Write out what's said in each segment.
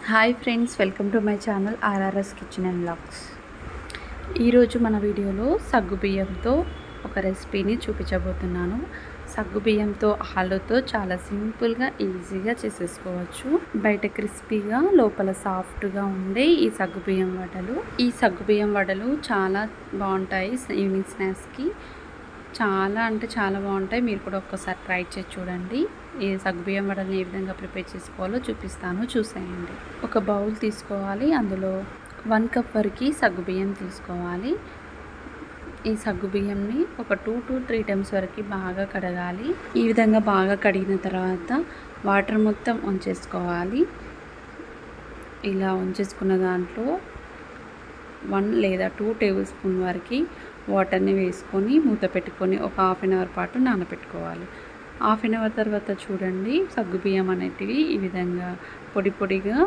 Hi friends, welcome to my channel RRS kitchen and vlogs. ఈరోజు మన వీడియోలో సగ్గుబియ్యంతో ఒక రెసిపీని చూపించబోతున్నాను. సగ్గుబియ్యంతో ఆలుతో చాలా సింపుల్గా ఈజీగా చేసేసుకోవచ్చు. బయట క్రిస్పీగా లోపల సాఫ్ట్గా ఉండే ఈ సగ్గుబియ్యం వడలు చాలా బాగుంటాయి. ఈవినింగ్ స్నాక్స్కి చాలా అంటే చాలా బాగుంటాయి. మీరు కూడా ఒక్కసారి ట్రై చేసి చూడండి. ఈ సగ్గుబియ్యం వడల్ని ఏ విధంగా ప్రిపేర్ చేసుకోవాలో చూపిస్తాను, చూసేయండి. ఒక బౌల్ తీసుకోవాలి. అందులో 1 కప్ వరకు సగ్గుబియ్యం తీసుకోవాలి. ఈ సగ్గుబియ్యంని ఒక 2 to 3 టైమ్స్ వరకు బాగా కడగాలి. ఈ విధంగా బాగా కడిగిన తర్వాత వాటర్ మొత్తం ఉంచేసుకోవాలి. ఇలా ఉంచేసుకున్న దాంట్లో 1 లేదా 2 టేబుల్ స్పూన్ వరకు వాటర్ని వేసుకొని మూత పెట్టుకొని ఒక హాఫ్ అన్ అవర్ పాటు నానబెట్టుకోవాలి. హాఫ్ అన్ అవర్ తర్వాత చూడండి, సగ్గుబియ్యం అనేటివి ఈ విధంగా పొడి పొడిగా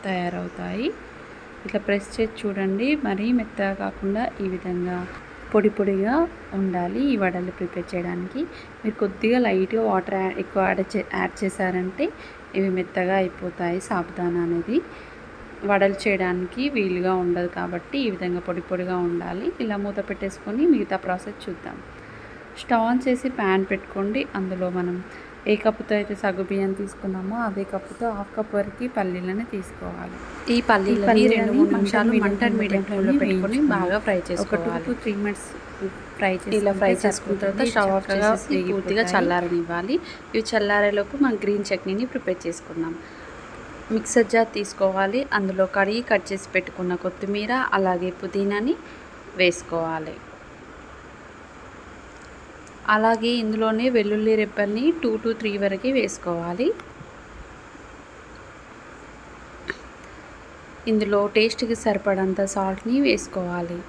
తయారవుతాయి. ఇట్లా ప్రెస్ చేసి చూడండి, మరీ మెత్తగా కాకుండా ఈ విధంగా పొడి పొడిగా ఉండాలి. ఈ వడలు ప్రిపేర్ చేయడానికి మీరు కొద్దిగా లైట్గా వాటర్ ఎక్కువ యాడ్ చేశారంటే ఇవి మెత్తగా అయిపోతాయి. సాబుదానా అనేది వడలు చేయడానికి వీలుగా ఉండదు కాబట్టి ఈ విధంగా పొడి పొడిగా ఉండాలి. ఇలా మూత పెట్టేసుకొని మిగతా ప్రాసెస్ చూద్దాం. స్టవ్ ఆన్ చేసి ప్యాన్ పెట్టుకోండి. అందులో మనం ఏ కప్పుతో అయితే సగ్గుబియ్యం తీసుకున్నామో అదే కప్పుతో హాఫ్ కప్ వరకు పల్లీలని తీసుకోవాలి. ఈ పల్లీలని 2-3 నిమిషాలు మంట మీడియం ఫ్లేమ్లో పెట్టుకొని బాగా ఫ్రై చేసుకోవాలి. ఒక 2 to 3 minutes ఫ్రై చేసి ఇలా ఫ్రై చేసుకున్న తర్వాత స్టవ్ ఆఫ్ చేసి పూర్తిగా చల్లారనివ్వాలి. ఇవి చల్లారేలోపు మనం గ్రీన్ చట్నీని ప్రిపేర్ చేసుకుందాం. మిక్సర్ జార్ తీసుకోవాలి. అందులో కడిగి కట్ చేసి పెట్టుకున్న కొత్తిమీర అలాగే పుదీనాని వేసుకోవాలి. అలాగే ఇందులోనే వెల్లుల్లి రెబ్బల్ని 2 to 3 వరకు వేసుకోవాలి. ఇందులో టేస్ట్కి సరిపడంత సాల్ట్ని వేసుకోవాలి.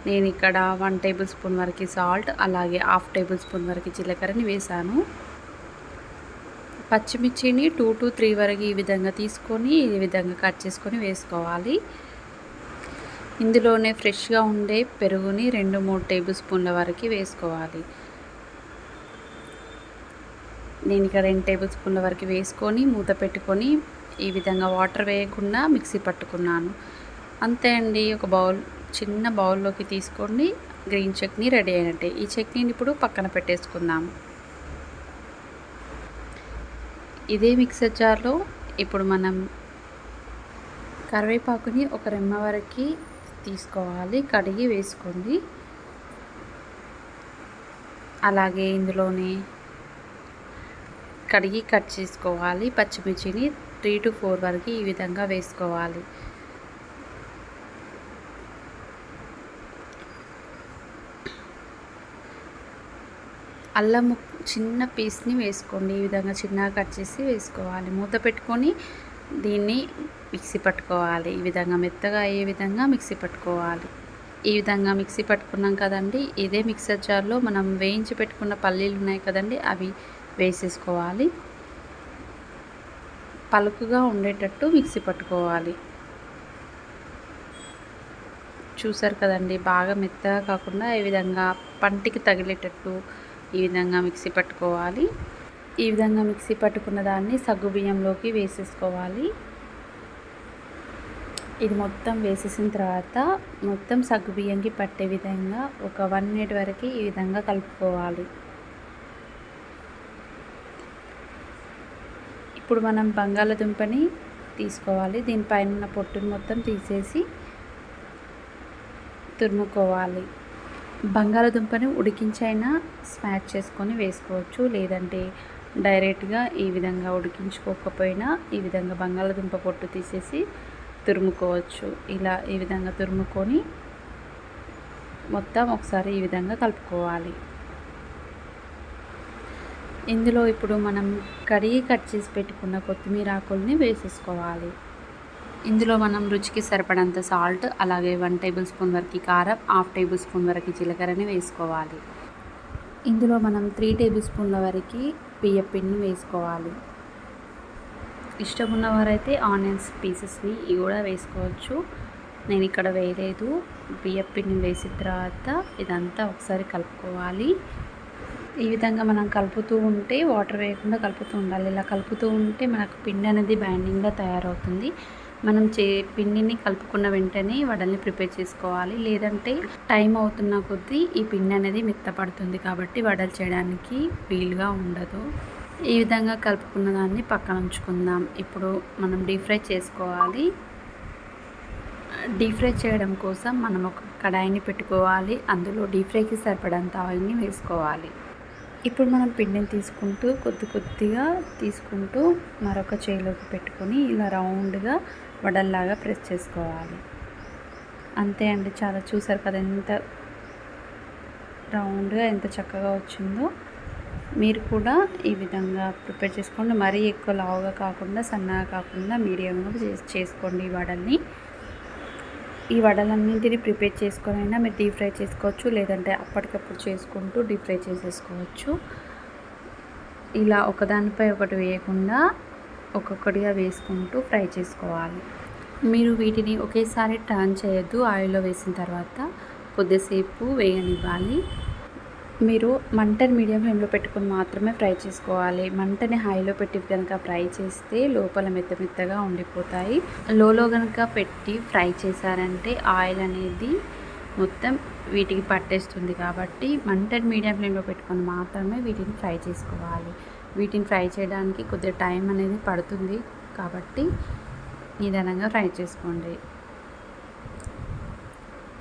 నేను ఇక్కడ 1 టేబుల్ స్పూన్ వరకు సాల్ట్ అలాగే హాఫ్ టేబుల్ స్పూన్ వరకు జీలకర్రని వేసాను. పచ్చిమిర్చిని 2 to 3 వరకు ఈ విధంగా తీసుకొని ఈ విధంగా కట్ చేసుకొని వేసుకోవాలి. ఇందులోనే ఫ్రెష్గా ఉండే పెరుగుని 2-3 టేబుల్ స్పూన్ల వరకు వేసుకోవాలి. నేను ఇక్కడ 2 టేబుల్ స్పూన్ల వరకు వేసుకొని మూత పెట్టుకొని ఈ విధంగా వాటర్ వేయకుండా మిక్సీ పట్టుకున్నాను. అంతే అండి. ఒక చిన్న బౌల్లోకి తీసుకోండి. గ్రీన్ చట్నీ రెడీ అయినట్టే. ఈ చట్నీని ఇప్పుడు పక్కన పెట్టేసుకుందాం. ఇదే మిక్సర్ జార్లో ఇప్పుడు మనం కరివేపాకుని ఒక రెమ్మ వరకు తీసుకోవాలి, కడిగి వేసుకోండి. అలాగే ఇందులోనే కడిగి కట్ చేసుకోవాలి పచ్చిమిర్చిని 3 to 4 వరకు ఈ విధంగా వేసుకోవాలి. అల్లం చిన్న పీస్ని వేసుకోండి. ఈ విధంగా చిన్నగా కట్ చేసి వేసుకోవాలి. మూత పెట్టుకొని దీన్ని మిక్సీ పట్టుకోవాలి. ఈ విధంగా మెత్తగా అయ్యే విధంగా మిక్సీ పట్టుకోవాలి. ఈ విధంగా మిక్సీ పట్టుకున్నాం కదండి. ఇదే మిక్సర్ జార్లో మనం వేయించి పెట్టుకున్న పల్లీలు ఉన్నాయి కదండి, అవి వేసేసుకోవాలి. పలుకుగా ఉండేటట్టు మిక్సీ పట్టుకోవాలి. చూసారు కదండి, బాగా మెత్తగా కాకుండా ఈ విధంగా పంటికి తగిలేటట్టు ఈ విధంగా మిక్సీ పట్టుకోవాలి. ఈ విధంగా మిక్సీ పట్టుకున్న దాన్ని సగ్గుబియ్యంలోకి వేసేసుకోవాలి. ఇది మొత్తం వేసేసిన తర్వాత మొత్తం సగ్గుబియ్యంకి పట్టే విధంగా ఒక 1 minute వరకు ఈ విధంగా కలుపుకోవాలి. ఇప్పుడు మనం బంగాళదుంపని తీసుకోవాలి. దీనిపైన ఉన్న పొట్టును మొత్తం తీసేసి తురుముకోవాలి. బంగాళదుంపని ఉడికించైనా స్మాష్ చేసుకొని వేసుకోవచ్చు, లేదంటే డైరెక్ట్గా ఈ విధంగా ఉడికించుకోకపోయినా ఈ విధంగా బంగాళదుంప పొట్టు తీసేసి తురుముకోవచ్చు. ఇలా ఈ విధంగా తురుముకొని మొత్తం ఒకసారి ఈ విధంగా కలుపుకోవాలి. ఇందులో ఇప్పుడు మనం కడిగి కట్ చేసి పెట్టుకున్న కొత్తిమీర ఆకుల్ని వేసేసుకోవాలి. ఇందులో మనం రుచికి సరిపడంత సాల్ట్ అలాగే 1 టేబుల్ స్పూన్ వరకు కారం, హాఫ్ టేబుల్ స్పూన్ వరకు జీలకర్రని వేసుకోవాలి. ఇందులో మనం 3 టేబుల్ స్పూన్ల వరకు బియ్యం పిండిని వేసుకోవాలి. ఇష్టం ఉన్నవారైతే ఆనియన్స్ పీసెస్ని ఇవి కూడా వేసుకోవచ్చు. నేను ఇక్కడ వేయలేదు. బియ్యం పిండిని వేసిన తర్వాత ఇదంతా ఒకసారి కలుపుకోవాలి. ఈ విధంగా మనం కలుపుతూ ఉంటే వాటర్ వేయకుండా కలుపుతూ ఉండాలి. ఇలా కలుపుతూ ఉంటే మనకు పిండి అనేది బైండింగ్గా తయారవుతుంది. మనం పిండిని కలుపుకున్న వెంటనే వడల్ని ప్రిపేర్ చేసుకోవాలి. లేదంటే టైం అవుతున్న కొద్దీ ఈ పిండి అనేది మెత్తపడుతుంది కాబట్టి వడలు చేయడానికి వీలుగా ఉండదు. ఈ విధంగా కలుపుకున్న దాన్ని పక్కన ఉంచుకుందాం. ఇప్పుడు మనం డీప్ ఫ్రై చేసుకోవాలి. డీప్ ఫ్రై చేయడం కోసం మనం ఒక కడాయిని పెట్టుకోవాలి. అందులో డీప్ ఫ్రైకి సరిపడంత ఆయిల్ని వేసుకోవాలి. ఇప్పుడు మనం పిండిని తీసుకుంటూ కొద్దిగా తీసుకుంటూ మరొక చేయిలోకి పెట్టుకొని ఇలా రౌండ్గా వడల్లాగా ప్రెస్ చేసుకోవాలి. అంతే అండి, చాలా చూసారు కదా ఎంత రౌండ్గా ఎంత చక్కగా వచ్చిందో. మీరు కూడా ఈ విధంగా ప్రిపేర్ చేసుకోండి. మరీ ఎక్కువ లావుగా కాకుండా సన్నగా కాకుండా మీడియంగా చేసుకోండి ఈ వడల్ని. ఈ వడలన్నింటినీ ప్రిపేర్ చేసుకొని అయినా మీరు డీప్ ఫ్రై చేసుకోవచ్చు, లేదంటే అప్పటికప్పుడు చేసుకుంటూ డీప్ ఫ్రై చేసేసుకోవచ్చు. ఇలా ఒకదానిపై ఒకటి వేయకుండా ఒక్కొక్కటిగా వేసుకుంటూ ఫ్రై చేసుకోవాలి. మీరు వీటిని ఒకేసారి టర్న్ చేయొద్దు. ఆయిల్లో వేసిన తర్వాత కొద్దిసేపు వేయనివ్వాలి. మీరు మంటని మీడియం ఫ్లేమ్లో పెట్టుకొని మాత్రమే ఫ్రై చేసుకోవాలి. మంటని హైలో పెట్టి కనుక ఫ్రై చేస్తే లోపల మెత్తగా ఉండిపోతాయి. లోలో కనుక పెట్టి ఫ్రై చేశారంటే ఆయిల్ అనేది మొత్తం వీటికి పట్టేస్తుంది. కాబట్టి మంటని మీడియం ఫ్లేమ్లో పెట్టుకొని మాత్రమే వీటిని ఫ్రై చేసుకోవాలి. వీటిని ఫ్రై చేయడానికి కొద్దిగా టైం అనేది పడుతుంది కాబట్టి నిదానంగా ఫ్రై చేసుకోండి.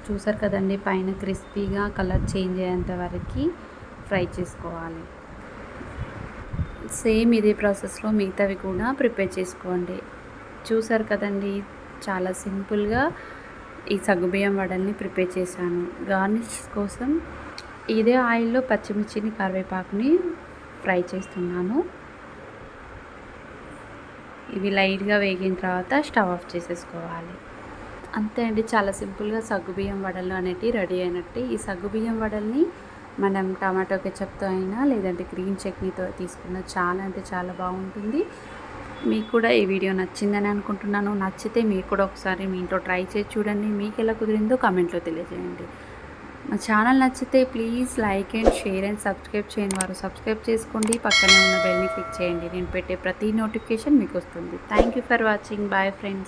చూసారు కదండి, పైన క్రిస్పీగా కలర్ చేంజ్ అయ్యేంత వరకు ఫ్రై చేసుకోవాలి. సేమ్ ఇదే ప్రాసెస్లో మిగతావి కూడా ప్రిపేర్ చేసుకోండి. చూసారు కదండి, చాలా సింపుల్గా ఈ సగ్గుబియ్యం వడల్ని ప్రిపేర్ చేశాను. గార్నిష్ కోసం ఇదే ఆయిల్లో పచ్చిమిర్చిని కరివేపాకుని ఫ్రై చేస్తున్నాను. ఇవి లైట్గా వేగిన తర్వాత స్టవ్ ఆఫ్ చేసేసుకోవాలి. అంతే అండి, చాలా సింపుల్గా సగ్గుబియ్యం వడలు అనేటివి రెడీ అయినట్టు. ఈ సగ్గుబియ్యం వడల్ని మనం టమాటో కెచప్తో అయినా లేదంటే గ్రీన్ చట్నీతో తీసుకున్న చాలా అంటే చాలా బాగుంటుంది. మీకు కూడా ఈ వీడియో నచ్చిందని అనుకుంటున్నాను. నచ్చితే మీరు కూడా ఒకసారి మీ ఇంట్లో ట్రై చేసి చూడండి. మీకు ఎలా కుదిరిందో కామెంట్లో తెలియజేయండి. మా ఛానల్ నచ్చితే please like and share and subscribe చేయని వారు సబ్స్క్రైబ్ చేసుకోండి. పక్కనే ఉన్న బెల్ని క్లిక్ చేయండి. నేను పెట్టే ప్రతి నోటిఫికేషన్ మీకు వస్తుంది. Thank you for watching. Bye friends.